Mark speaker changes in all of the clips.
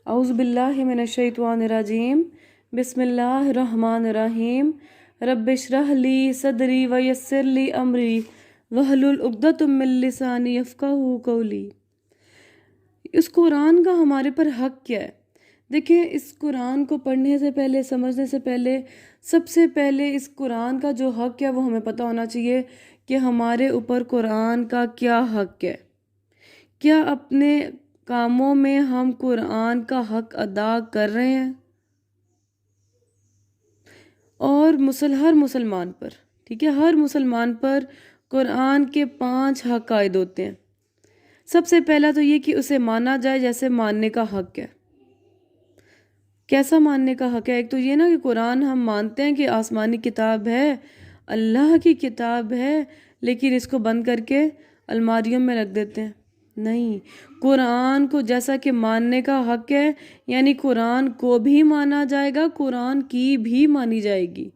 Speaker 1: اعوذ باللہ من الشیطان الرجیم بسم اللہ الرحمن الرحیم رب اشرح لی صدری ویسر لی امری واحلل عقدۃ من لسانی یفقہوا قولی۔ اس قرآن کا ہمارے پر حق کیا ہے؟ دیکھیں، اس قرآن کو پڑھنے سے پہلے، سمجھنے سے پہلے، سب سے پہلے اس قرآن کا جو حق ہے وہ ہمیں پتہ ہونا چاہیے کہ ہمارے اوپر قرآن کا کیا حق ہے۔ کیا اپنے کاموں میں ہم قرآن کا حق ادا کر رہے ہیں؟ اور ہر مسلمان پر، ٹھیک ہے، ہر مسلمان پر قرآن کے 5 حق عائد ہوتے ہیں۔ سب سے پہلا تو یہ کہ اسے مانا جائے جیسے ماننے کا حق ہے۔ کیسا ماننے کا حق ہے؟ ایک تو یہ نا کہ قرآن ہم مانتے ہیں کہ آسمانی کتاب ہے، اللہ کی کتاب ہے، لیکن اس کو بند کر کے الماریوں میں رکھ دیتے ہیں۔ نہیں، قرآن کو جیسا کہ ماننے کا حق ہے، یعنی قرآن کو بھی مانا جائے گا، قرآن کی بھی مانی جائے گی۔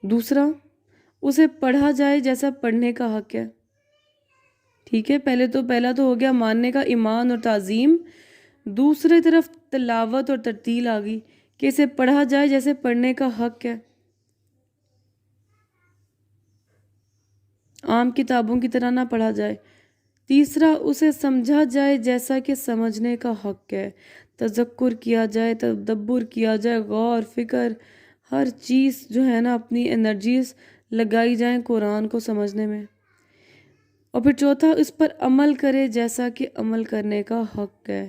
Speaker 1: دوسرا، اسے پڑھا جائے جیسا پڑھنے کا حق ہے، ٹھیک ہے۔ پہلا تو ہو گیا ماننے کا ایمان اور تعظیم۔ دوسری طرف تلاوت اور ترتیل آ گئی کہ اسے پڑھا جائے جیسے پڑھنے کا حق ہے، عام کتابوں کی طرح نہ پڑھا جائے۔ تیسرا، اسے سمجھا جائے جیسا کہ سمجھنے کا حق ہے، تذکر کیا جائے، تدبر کیا جائے، غور فکر، ہر چیز جو ہے نا اپنی انرجیز لگائی جائیں قرآن کو سمجھنے میں۔ اور پھر چوتھا، اس پر عمل کرے جیسا کہ عمل کرنے کا حق ہے۔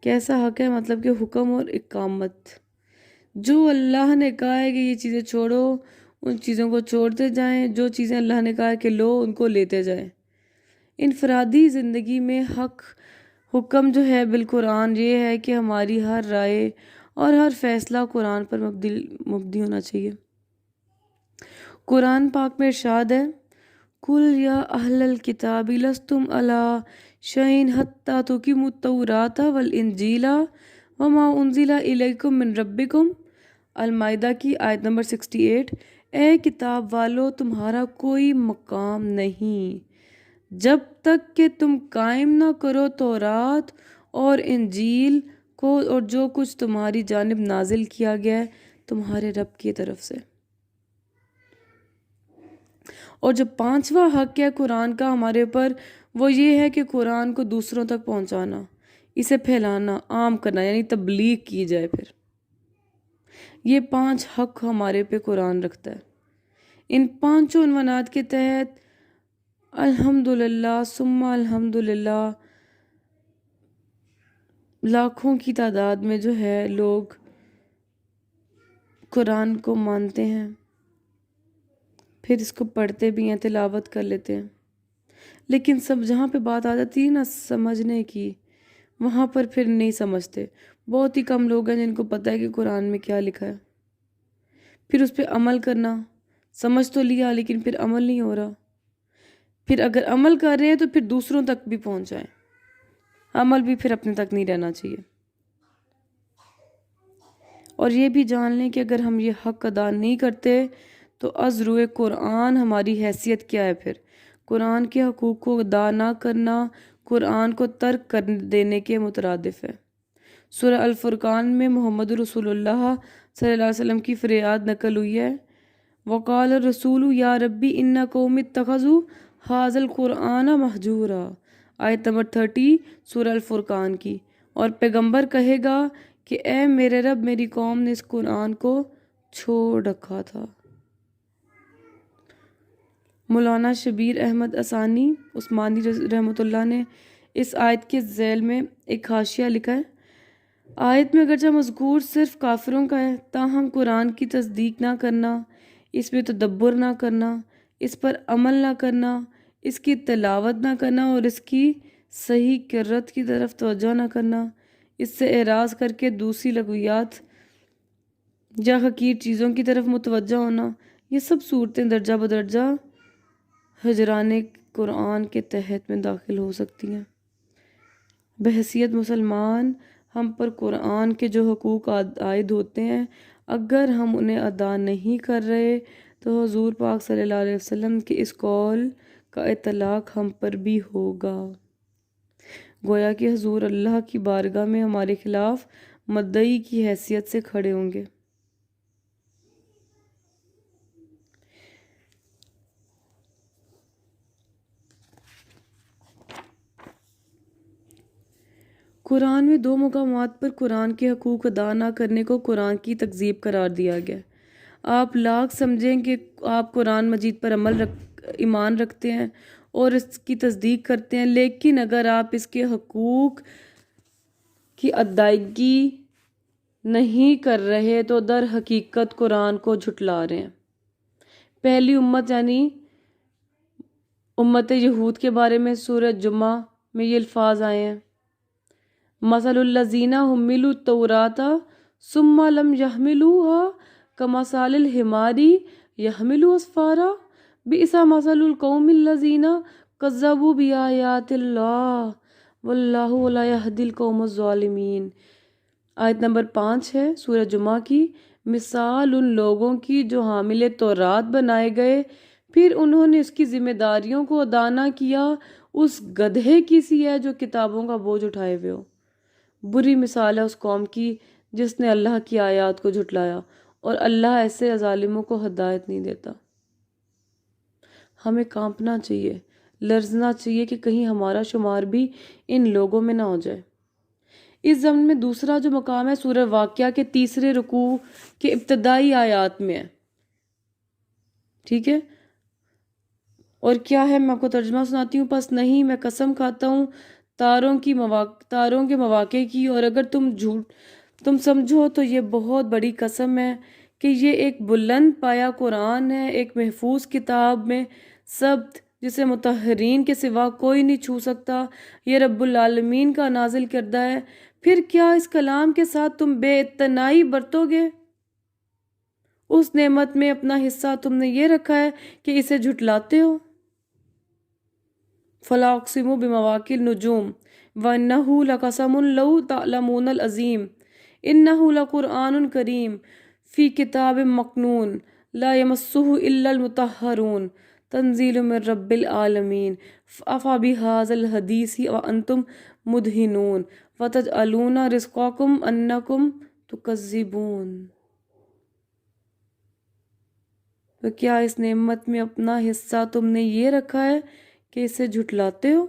Speaker 1: کیسا حق ہے؟ مطلب کہ حکم اور اقامت۔ جو اللہ نے کہا ہے کہ یہ چیزیں چھوڑو، ان چیزوں کو چھوڑتے جائیں، جو چیزیں اللہ نے کہا ہے کہ لو، ان کو لیتے جائیں۔ انفرادی زندگی میں حکم جو ہے بالقرآن یہ ہے کہ ہماری ہر رائے اور ہر فیصلہ قرآن پر مبنی ہونا چاہیے۔ قرآن پاک میں ارشاد ہے، قُلْ يَا أَهْلَ الْكِتَابِ لَسْتُمْ عَلَىٰ شَيْءٍ حَتَّىٰ تُقِیمُوا التَّوْرَاةَ وَالْإِنْجِیلَ وَمَا أُنزِلَ إِلَیْکُم مِّن رَبِّکُم۔ المائدہ کی آیت نمبر 68۔ اے کتاب والو، تمہارا کوئی مقام نہیں جب تک کہ تم قائم نہ کرو تورات اور انجیل کو اور جو کچھ تمہاری جانب نازل کیا گیا ہے تمہارے رب کی طرف سے۔ اور جو 5واں حق ہے قرآن کا ہمارے اوپر، وہ یہ ہے کہ قرآن کو دوسروں تک پہنچانا، اسے پھیلانا، عام کرنا، یعنی تبلیغ کی جائے۔ پھر یہ 5 حق ہمارے پہ قرآن رکھتا ہے۔ ان 5 عنوانات کے تحت الحمدللہ ثم الحمدللہ لاکھوں کی تعداد میں جو ہے لوگ قرآن کو مانتے ہیں، پھر اس کو پڑھتے بھی ہیں، تلاوت کر لیتے ہیں۔ لیکن سب جہاں پہ بات آ جاتی ہے نا سمجھنے کی، وہاں پر پھر نہیں سمجھتے۔ بہت ہی کم لوگ ہیں جن کو پتہ ہے کہ قرآن میں کیا لکھا ہے۔ پھر اس پہ عمل کرنا، سمجھ تو لیا لیکن پھر عمل نہیں ہو رہا۔ پھر اگر عمل کر رہے ہیں تو پھر دوسروں تک بھی پہنچائیں، عمل بھی پھر اپنے تک نہیں رہنا چاہیے۔ اور یہ بھی جان لیں کہ اگر ہم یہ حق ادا نہیں کرتے تو از روئے قرآن ہماری حیثیت کیا ہے؟ پھر قرآن کے حقوق کو ادا نہ کرنا قرآن کو ترک کر دینے کے مترادف ہے۔ سورہ الفرقان میں محمد رسول اللہ صلی اللہ علیہ وسلم کی فریاد نقل ہوئی ہے، وقال الرسول یا ربی ان قوم اتخذوا ھذا القرآن مہجورا، آیت نمبر 30 سورہ الفرقان کی۔ اور پیغمبر کہے گا کہ اے میرے رب، میری قوم نے اس قرآن کو چھوڑ رکھا تھا۔ مولانا شبیر احمد عثمانی رحمۃ اللہ نے اس آیت کے ذیل میں ایک حاشیہ لکھا ہے، آیت میں اگرچہ مذکور صرف کافروں کا ہے، تاہم قرآن کی تصدیق نہ کرنا، اس میں تدبر نہ کرنا، اس پر عمل نہ کرنا، اس کی تلاوت نہ کرنا اور اس کی صحیح قرأت کی طرف توجہ نہ کرنا، اس سے اعراض کر کے دوسری لغویات یا حقیر چیزوں کی طرف متوجہ ہونا، یہ سب صورتیں درجہ بدرجہ ہجران قرآن کے تحت میں داخل ہو سکتی ہیں۔ بحیثیت مسلمان ہم پر قرآن کے جو حقوق عائد ہوتے ہیں، اگر ہم انہیں ادا نہیں کر رہے تو حضور پاک صلی اللہ علیہ وسلم کے اس قول کا اطلاق ہم پر بھی ہوگا۔ گویا کہ حضور اللہ کی بارگاہ میں ہمارے خلاف مدعی کی حیثیت سے کھڑے ہوں گے۔ قرآن میں 2 مقامات پر قرآن کے حقوق ادا نہ کرنے کو قرآن کی تکذیب قرار دیا گیا۔ آپ لاکھ سمجھیں کہ آپ قرآن مجید پر ایمان رکھتے ہیں اور اس کی تصدیق کرتے ہیں، لیکن اگر آپ اس کے حقوق کی ادائیگی نہیں کر رہے تو در حقیقت قرآن کو جھٹلا رہے ہیں۔ پہلی امت یعنی امت یہود کے بارے میں سورہ جمعہ میں یہ الفاظ آئے ہیں، مثل الذین حملوا التوراۃ ثم لم يحملوها كمثل الحمار يحمل اسفارا بئس مثل القوم الذین کذبوا بآیات اللہ واللہ لا یہدی القوم الظالمین۔ آیت نمبر 5 ہے سورہ جمعہ کی۔ مثال ان لوگوں کی جو حامل تورات بنائے گئے پھر انہوں نے اس کی ذمہ داریوں کو ادا نہ کیا، اس گدھے کی سی ہے جو کتابوں کا بوجھ اٹھائے ہوئے ہو۔ بری مثال ہے اس قوم کی جس نے اللہ کی آیات کو جھٹلایا، اور اللہ ایسے ظالموں کو ہدایت نہیں دیتا۔ ہمیں کانپنا چاہیے، لرزنا چاہیے کہ کہیں ہمارا شمار بھی ان لوگوں میں نہ ہو جائے۔ اس ضمن میں دوسرا جو مقام ہے سورہ واقعہ کے 3 رکوع کے ابتدائی آیات میں ہے، ٹھیک ہے؟ اور کیا ہے، میں آپ کو ترجمہ سناتی ہوں۔ پس نہیں، میں قسم کھاتا ہوں تاروں کے مواقع کی، اور اگر تم سمجھو تو یہ بہت بڑی قسم ہے کہ یہ ایک بلند پایا قرآن ہے، ایک محفوظ کتاب میں ثبت جسے مطہرین کے سوا کوئی نہیں چھو سکتا، یہ رب العالمین کا نازل کردہ ہے۔ پھر کیا اس کلام کے ساتھ تم بے اعتنائی برتو گے؟ اس نعمت میں اپنا حصہ تم نے یہ رکھا ہے کہ اسے جھٹلاتے ہو۔ فَلَا أُقْسِمُ بِمَوَاقِعِ النُّجُومِ وَإِنَّهُ لَقَسَمٌ لَوْ تَعْلَمُونَ الْعَظِيمُ إِنَّهُ لَقُرْآنٌ كَرِيمٌ فِي كِتَابٍ مَّكْنُونٍ لَا يَمَسُّهُ إِلَّا الْمُطَهَّرُونَ تنزیل من رب العالمین افبہذا الحدیث وانتم مدہنون وتجعلون رزقکم انکم تکذبون۔ تو کیا اس نعمت میں اپنا حصہ تم نے یہ رکھا ہے کہ اسے جھٹلاتے ہو؟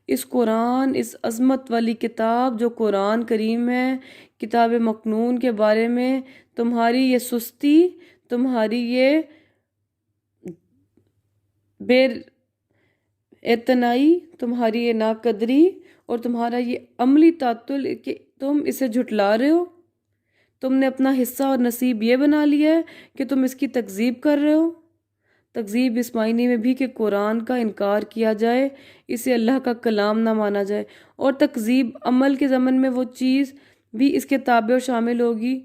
Speaker 1: اس قرآن، اس عظمت والی کتاب جو قرآن کریم ہے، کتاب مکنون کے بارے میں تمہاری یہ سستی، تمہاری یہ بے اعتنائی، تمہاری یہ ناقدری اور تمہارا یہ عملی تعطل کہ تم اسے جھٹلا رہے ہو، تم نے اپنا حصہ اور نصیب یہ بنا لیا ہے کہ تم اس کی تکذیب کر رہے ہو۔ تکذیب اس معنی میں بھی کہ قرآن کا انکار کیا جائے، اسے اللہ کا کلام نہ مانا جائے، اور تکذیب عمل کے ضمن میں وہ چیز بھی اس کے تابع و شامل ہوگی،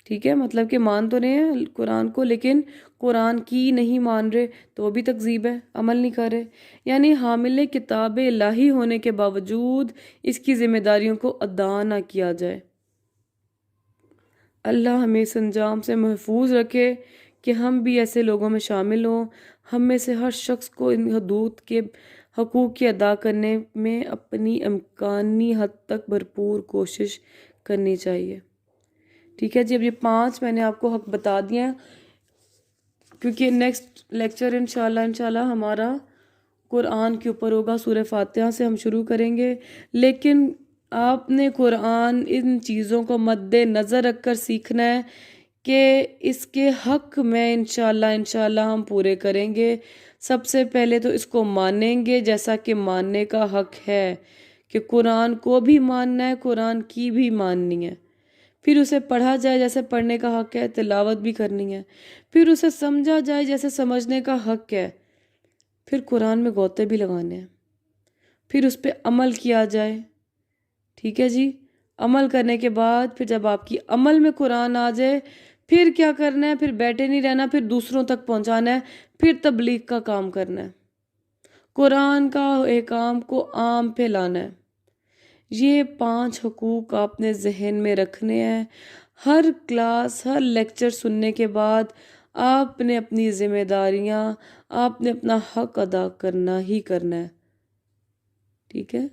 Speaker 1: ٹھیک ہے؟ مطلب کہ مان تو رہے ہیں قرآن کو لیکن قرآن کی نہیں مان رہے، تو وہ بھی تکذیب ہے، عمل نہیں کر رہے۔ یعنی حامل کتاب الہی ہونے کے باوجود اس کی ذمہ داریوں کو ادا نہ کیا جائے۔ اللہ ہمیں اس انجام سے محفوظ رکھے کہ ہم بھی ایسے لوگوں میں شامل ہوں۔ ہم میں سے ہر شخص کو ان حدود کے حقوق کی ادا کرنے میں اپنی امکانی حد تک بھرپور کوشش کرنی چاہیے، ٹھیک ہے جی؟ اب یہ 5 میں نے آپ کو حق بتا دیا، کیونکہ نیکسٹ لیکچر انشاءاللہ ہمارا قرآن کے اوپر ہوگا، سورہ فاتحہ سے ہم شروع کریں گے، لیکن آپ نے قرآن ان چیزوں کو مد نظر رکھ کر سیکھنا ہے کہ اس کے حق میں انشاءاللہ ہم پورے کریں گے۔ سب سے پہلے تو اس کو مانیں گے جیسا کہ ماننے کا حق ہے، کہ قرآن کو بھی ماننا ہے، قرآن کی بھی ماننی ہے۔ پھر اسے پڑھا جائے جیسے پڑھنے کا حق ہے، تلاوت بھی کرنی ہے۔ پھر اسے سمجھا جائے جیسے سمجھنے کا حق ہے، پھر قرآن میں غوطے بھی لگانے ہیں۔ پھر اس پہ عمل کیا جائے، ٹھیک ہے جی؟ عمل کرنے کے بعد پھر جب آپ کی عمل میں قرآن آ جائے، پھر کیا کرنا ہے؟ پھر بیٹھے نہیں رہنا، پھر دوسروں تک پہنچانا ہے، پھر تبلیغ کا کام کرنا ہے، قرآن کا احکام کو عام پہ لانا ہے۔ یہ 5 حقوق آپ نے ذہن میں رکھنے ہیں۔ ہر کلاس، ہر لیکچر سننے کے بعد آپ نے اپنی ذمہ داریاں، آپ نے اپنا حق ادا کرنا ہی کرنا ہے. ٹھیک ہے.